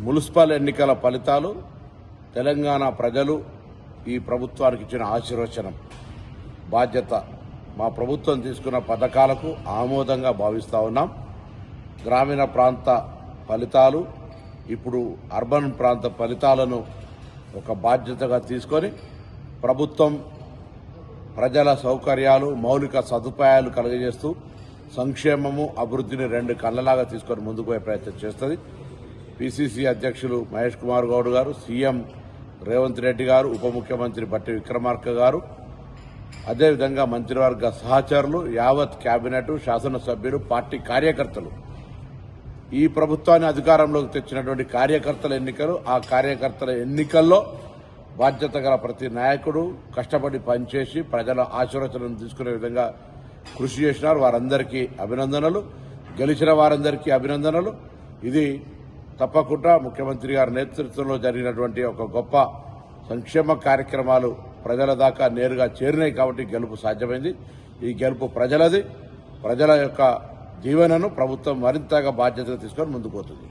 Municipal ఎన్నికల ఫలితాలు తెలంగాణ ప్రజలు ఈ ప్రభుత్వానికి ఇచ్చిన ఆశీర్వచనం బాధ్యత. మా ప్రభుత్వం తీసుకున్న పథకాలకు ఆమోదంగా భావిస్తూ ఉన్నాం. గ్రామీణ ప్రాంత ఫలితాలు ఇప్పుడు అర్బన్ ప్రాంత ఫలితాలను ఒక బాధ్యతగా తీసుకొని ప్రభుత్వం ప్రజల సౌకర్యాలు మౌలిక సదుపాయాలు కలుగజేస్తూ సంక్షేమము అభివృద్ధిని రెండు కళ్ళలాగా తీసుకొని ముందుకు పోయే ప్రయత్నం చేస్తుంది. పిసిసి అధ్యక్షులు మహేష్ కుమార్ గౌడ్ గారు, సీఎం రేవంత్ రెడ్డి గారు, ఉప ముఖ్యమంత్రి బట్టి విక్రమార్క గారు, అదేవిధంగా మంత్రివర్గ సహచరులు, యావత్ కేబినెట్, శాసనసభ్యులు, పార్టీ కార్యకర్తలు, ఈ ప్రభుత్వాన్ని అధికారంలోకి తెచ్చినటువంటి కార్యకర్తల ఎన్నికలు, ఆ కార్యకర్తల ఎన్నికల్లో బాధ్యత గల ప్రతి నాయకుడు కష్టపడి పనిచేసి ప్రజల ఆశీర్వచనం తీసుకునే విధంగా కృషి చేసినారు. వారందరికీ అభినందనలు. గెలిచిన వారందరికీ అభినందనలు. ఇది తప్పకుండా ముఖ్యమంత్రి గారి నేతృత్వంలో జరిగినటువంటి ఒక గొప్ప సంక్షేమ కార్యక్రమాలు ప్రజల దాకా నేరుగా చేరినాయి కాబట్టి గెలుపు సాధ్యమైంది. ఈ గెలుపు ప్రజలది. ప్రజల యొక్క దీవెనను ప్రభుత్వం మరింతగా బాధ్యతగా తీసుకొని ముందుకు పోతుంది.